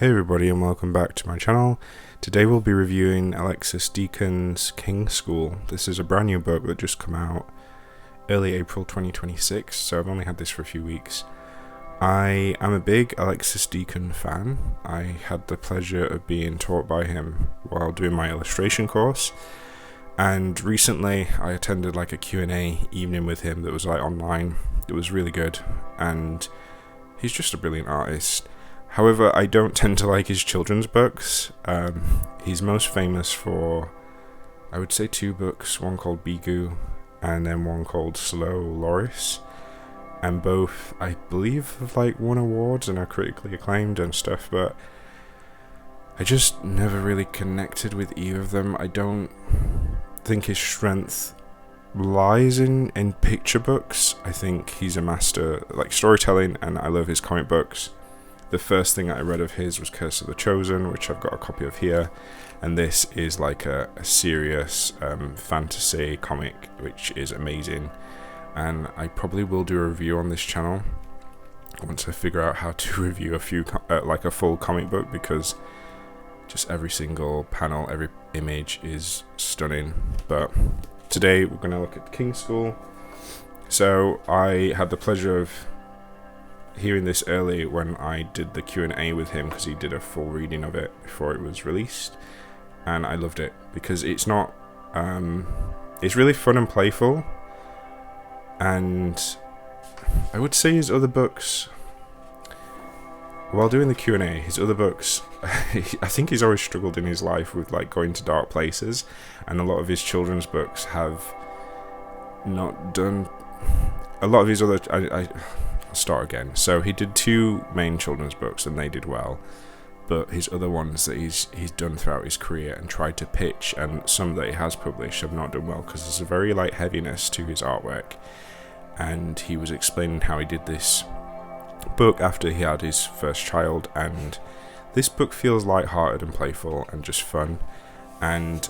Hey everybody and welcome back to my channel. Today we'll be reviewing Alexis Deacon's King School. This is a brand new book that just come out early April 2026, so I've only had this for a few weeks. I am a big Alexis Deacon fan. I had the pleasure of being taught by him while doing my illustration course, and recently I attended like a Q&A evening with him that was like online. It was really good, and he's just a brilliant artist. However, I don't tend to like his children's books. He's most famous for, I would say, two books, one called Bigu and then one called Slow Loris. And both, I believe, have like won awards and are critically acclaimed and stuff, but I just never really connected with either of them. I don't think his strength lies in picture books. I think he's a master like storytelling, and I love his comic books. The first thing I read of his was Curse of the Chosen, which I've got a copy of here, and this is like a serious fantasy comic, which is amazing, and I probably will do a review on this channel once I figure out how to review a few like a full comic book, because just every single panel, every image is stunning. But today we're going to look at King School. So I had the pleasure of hearing this early when I did the Q&A with him, because he did a full reading of it before it was released, and I loved it because it's not it's really fun and playful, and I would say his other books, while doing the Q&A, his other books I think he's always struggled in his life with like going to dark places, and a lot of his children's books have not done a lot of his other I'll start again. So he did two main children's books and they did well, but his other ones that he's done throughout his career and tried to pitch, and some that he has published, have not done well because there's a very light heaviness to his artwork. And he was explaining how he did this book after he had his first child, and this book feels light-hearted and playful and just fun, and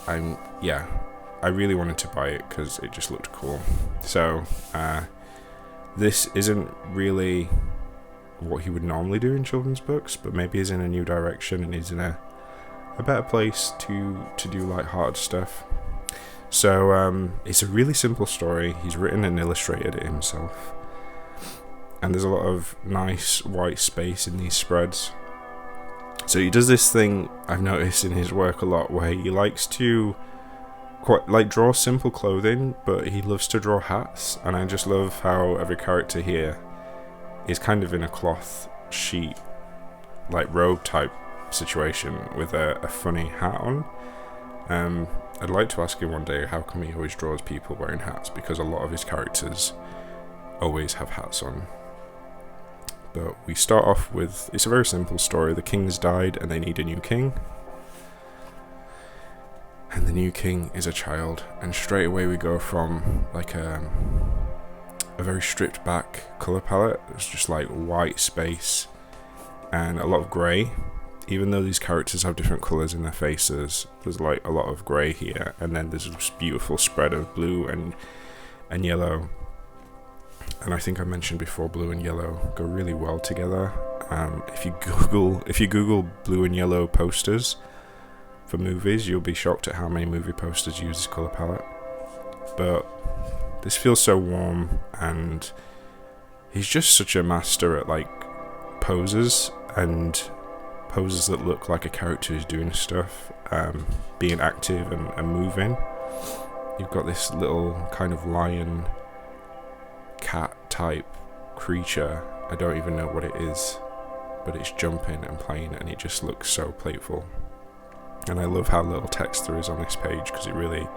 I really wanted to buy it because it just looked cool. So this isn't really what he would normally do in children's books, but maybe he's in a new direction and he's in a better place to do light-hearted stuff. So it's a really simple story. He's written and illustrated it himself, and there's a lot of nice white space in these spreads. So he does this thing I've noticed in his work a lot, where he likes to quite like draw simple clothing, but he loves to draw hats, and I just love how every character here is kind of in a cloth sheet like robe type situation with a funny hat on. I'd like to ask him one day how come he always draws people wearing hats, because a lot of his characters always have hats on. But we start off with, it's a very simple story. The king's died and they need a new king, and the new king is a child, and straight away we go from like a very stripped back colour palette. It's just like white space and a lot of grey. Even though these characters have different colours in their faces, there's like a lot of grey here, and then there's this beautiful spread of blue and yellow. And I think I mentioned before, blue and yellow go really well together. If you Google blue and yellow posters for movies, you'll be shocked at how many movie posters use this colour palette. But this feels so warm, and he's just such a master at like poses, and poses that look like a character is doing stuff, being active and moving. You've got this little kind of lion cat type creature, I don't even know what it is, but it's jumping and playing, and it just looks so playful. And I love how little text there is on this page, because it really,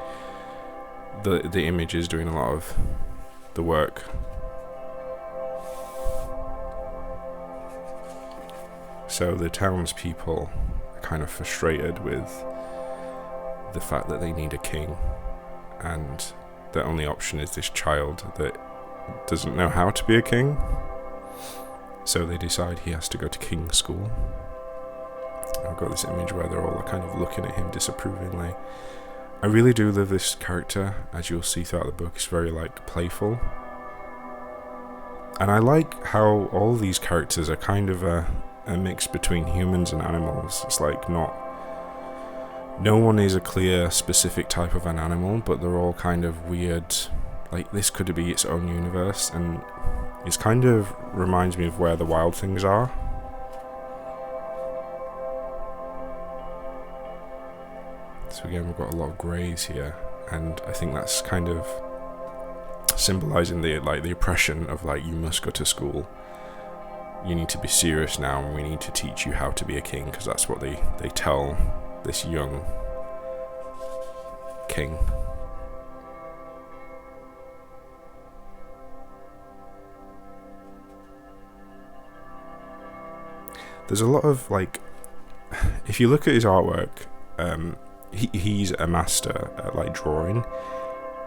the image is doing a lot of the work. So the townspeople are kind of frustrated with the fact that they need a king, and their only option is this child that doesn't know how to be a king. So they decide he has to go to King School. I've got this image where they're all kind of looking at him disapprovingly. I really do love this character, as you'll see throughout the book. It's very like playful, and I like how all these characters are kind of a mix between humans and animals. It's like no one is a clear specific type of an animal, but they're all kind of weird. Like, this could be its own universe, and it's kind of reminds me of where the wild things are. So again, we've got a lot of greys here, and I think that's kind of symbolizing the oppression of, like, you must go to school, you need to be serious now, and we need to teach you how to be a king, because that's what they tell this young king. There's a lot of, like, if you look at his artwork, he's a master at, like, drawing.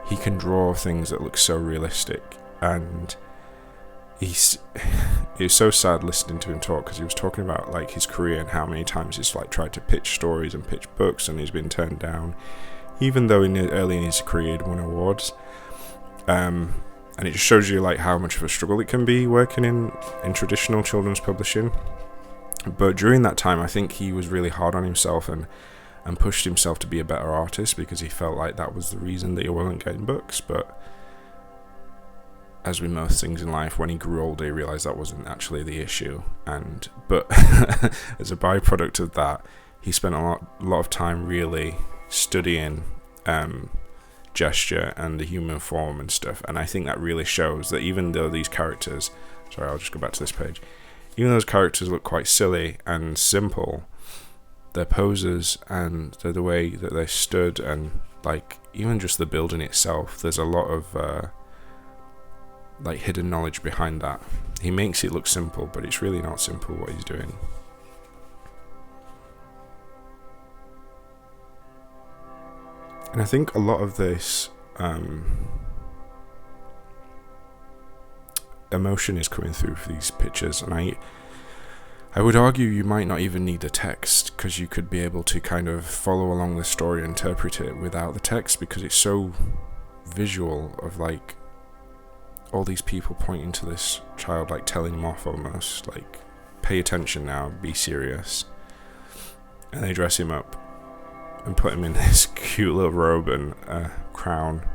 He can draw things that look so realistic, and it was so sad listening to him talk, because he was talking about, like, his career and how many times he's, like, tried to pitch stories and pitch books, and he's been turned down, even though early in his career he'd won awards. And it just shows you, like, how much of a struggle it can be working in traditional children's publishing. But during that time, I think he was really hard on himself and pushed himself to be a better artist, because he felt like that was the reason that he wasn't getting books. But as with most things in life, when he grew older, he realised that wasn't actually the issue. But as a byproduct of that, he spent a lot of time really studying gesture and the human form and stuff. And I think that really shows that even though these characters... Sorry, I'll just go back to this page. Even though those characters look quite silly and simple, their poses and the way that they stood, and, like, even just the building itself, there's a lot of like, hidden knowledge behind that. He makes it look simple, but it's really not simple what he's doing. And I think a lot of this emotion is coming through for these pictures, and I would argue you might not even need the text, because you could be able to kind of follow along the story and interpret it without the text, because it's so visual, of, like, all these people pointing to this child, like, telling him off almost, like, pay attention now, be serious. And they dress him up and put him in this cute little robe and crown.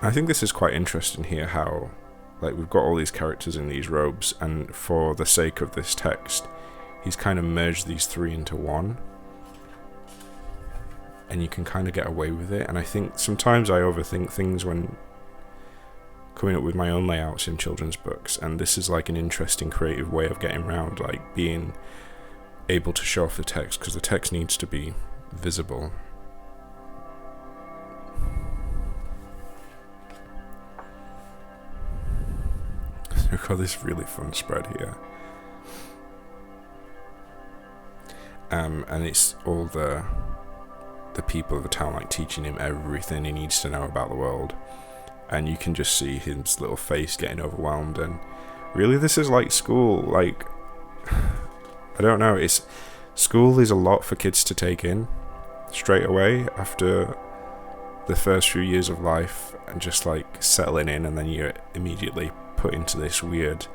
I think this is quite interesting here, how, like, we've got all these characters in these robes, and for the sake of this text, he's kind of merged these three into one, and you can kind of get away with it. And I think sometimes I overthink things when coming up with my own layouts in children's books, and this is, like, an interesting creative way of getting around, like, being able to show off the text, because the text needs to be visible. We've got this really fun spread here, and it's all the people of the town, like, teaching him everything he needs to know about the world, and you can just see his little face getting overwhelmed. And really, this is like school. Like, I don't know, school is a lot for kids to take in straight away after the first few years of life, and just, like, settling in, and then you're immediately put into this weird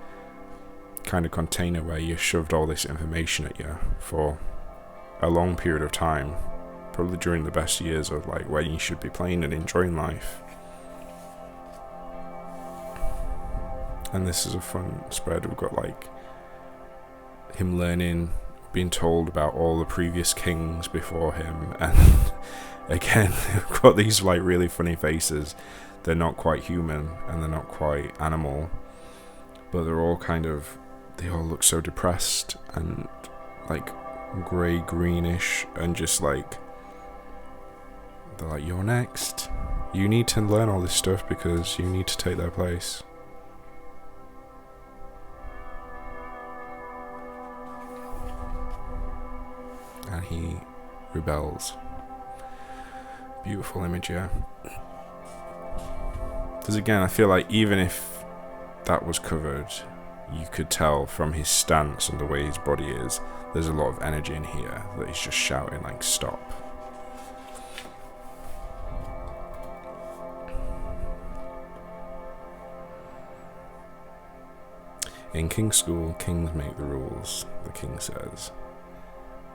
kind of container where you're shoved all this information at you for a long period of time, probably during the best years of, like, when you should be playing and enjoying life. And this is a fun spread. We've got, like, him learning, being told about all the previous kings before him, and again, we've got these, like, really funny faces. They're not quite human, and they're not quite animal, but they're all they all look so depressed and, like, grey greenish, and just, like, they're like, you're next, you need to learn all this stuff because you need to take their place. And he rebels. Beautiful image, yeah. Because again, I feel like even if that was covered, you could tell from his stance and the way his body is, there's a lot of energy in here that he's just shouting, like, stop. In King's School, kings make the rules, the king says.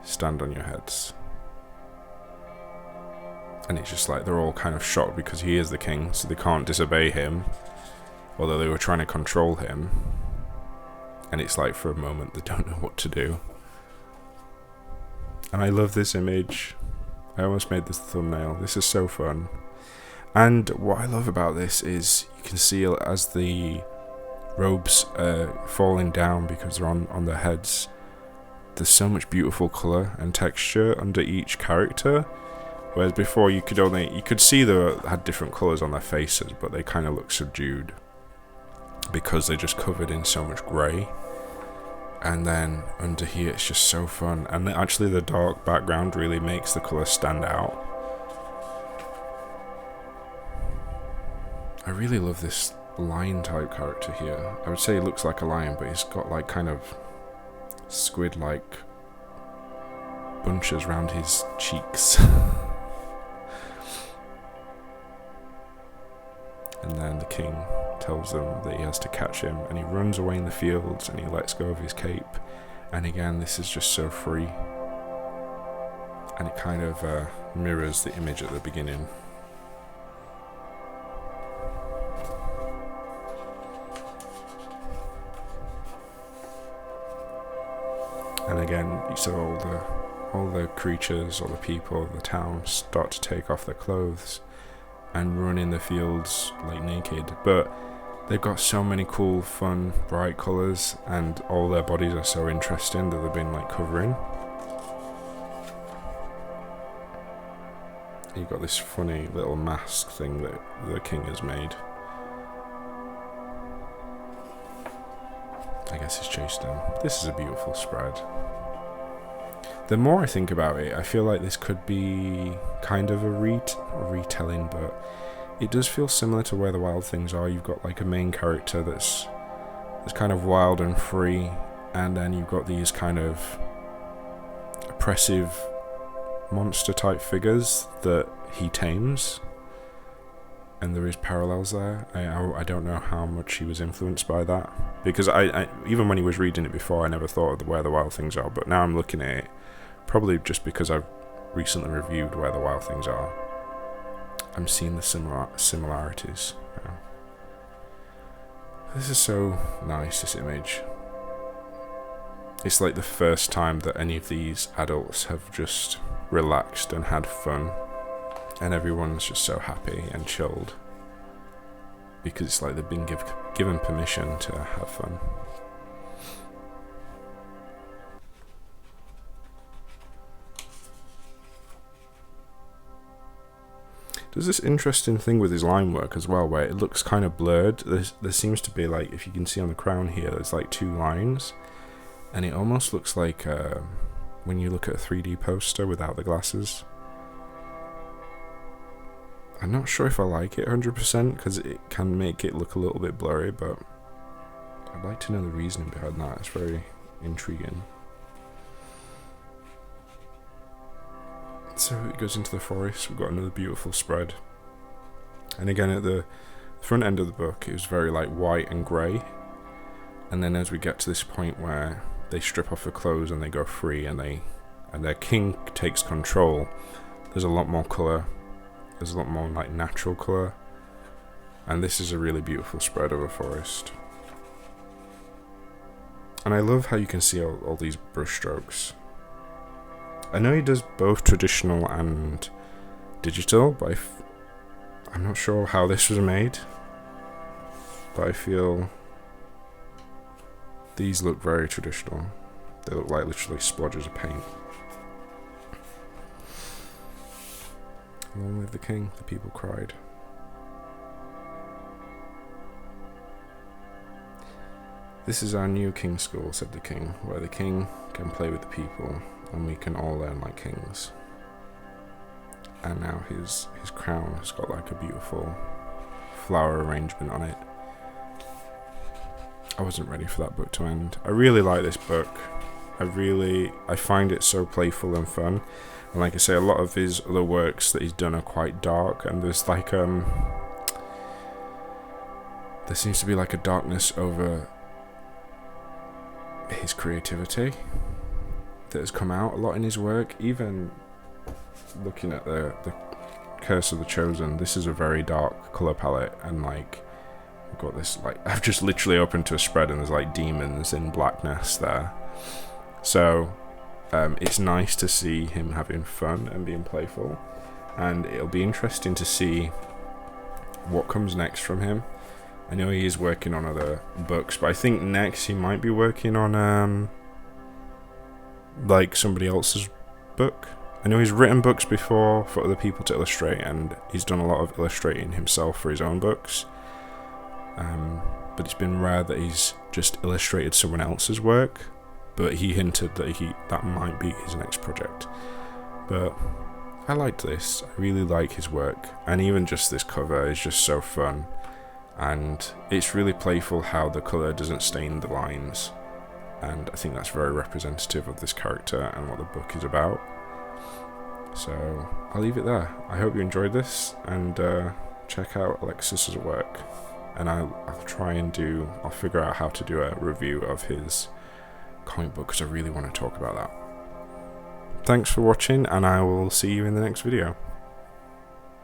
Stand on your heads. And it's just like they're all kind of shocked because he is the king, so they can't disobey him, although they were trying to control him. And it's like for a moment they don't know what to do. And I love this image. I almost made this thumbnail. This is so fun. And what I love about this is you can see as the robes are falling down because they're on their heads, there's so much beautiful colour and texture under each character. Whereas before you could see they had different colours on their faces, but they kind of look subdued because they're just covered in so much grey. And then under here it's just so fun, and actually the dark background really makes the colour stand out. I really love this lion type character here. I would say he looks like a lion, but he's got like kind of squid like bunches around his cheeks. And then the king tells them that he has to catch him, and he runs away in the fields and he lets go of his cape. And again, this is just so free, and it kind of mirrors the image at the beginning. And again, so all the creatures, all the people of the town start to take off their clothes and run in the fields like naked, but they've got so many cool, fun, bright colours, and all their bodies are so interesting that they've been like covering. You've got this funny little mask thing that the king has made. I guess he's chased him. This is a beautiful spread. The more I think about it, I feel like this could be kind of a retelling, but it does feel similar to Where the Wild Things Are. You've got like a main character that's kind of wild and free, and then you've got these kind of oppressive monster type figures that he tames, and there is parallels there. I don't know how much he was influenced by that, because I even when he was reading it before, I never thought of Where the Wild Things Are, but now I'm looking at it, probably just because I've recently reviewed Where the Wild Things Are, I'm seeing the similarities. Yeah. This is so nice, this image. It's like the first time that any of these adults have just relaxed and had fun, and everyone's just so happy and chilled because it's like they've been given permission to have fun. There's this interesting thing with his line work as well, where it looks kind of blurred. There seems to be, like, if you can see on the crown here, there's like two lines, and it almost looks like when you look at a 3D poster without the glasses. I'm not sure if I like it 100% because it can make it look a little bit blurry, but I'd like to know the reasoning behind that. It's very intriguing. So it goes into the forest. We've got another beautiful spread, and again at the front end of the book it was very like white and grey, and then as we get to this point where they strip off the clothes and they go free and their king takes control, there's a lot more colour, there's a lot more like natural colour, and this is a really beautiful spread of a forest. And I love how you can see all these brush strokes. I know he does both traditional and digital, but I'm not sure how this was made, but I feel these look very traditional. They look like literally splodges of paint. Along with the king, the people cried. This is our new king's school, said the king, where the king can play with the people, and we can all learn like kings. And now his crown has got like a beautiful flower arrangement on it. I wasn't ready for that book to end. I really like this book. I find it so playful and fun. And like I say, a lot of his other works that he's done are quite dark, and there's like there seems to be like a darkness over his creativity that has come out a lot in his work. Even looking at the Curse of the Chosen, this is a very dark colour palette, and like I've got this, like, I've just literally opened to a spread and there's like demons in blackness there. So it's nice to see him having fun and being playful, and it'll be interesting to see what comes next from him. I know he is working on other books, but I think next he might be working on like somebody else's book. I know he's written books before for other people to illustrate, and he's done a lot of illustrating himself for his own books. But it's been rare that he's just illustrated someone else's work. But he hinted that that might be his next project. But I liked this. I really like his work, and even just this cover is just so fun. And it's really playful how the colour doesn't stain the lines, and I think that's very representative of this character and what the book is about. So I'll leave it there. I hope you enjoyed this, and check out Alexis's work, and I'll figure out how to do a review of his comic book, because I really want to talk about that. Thanks for watching, and I will see you in the next video.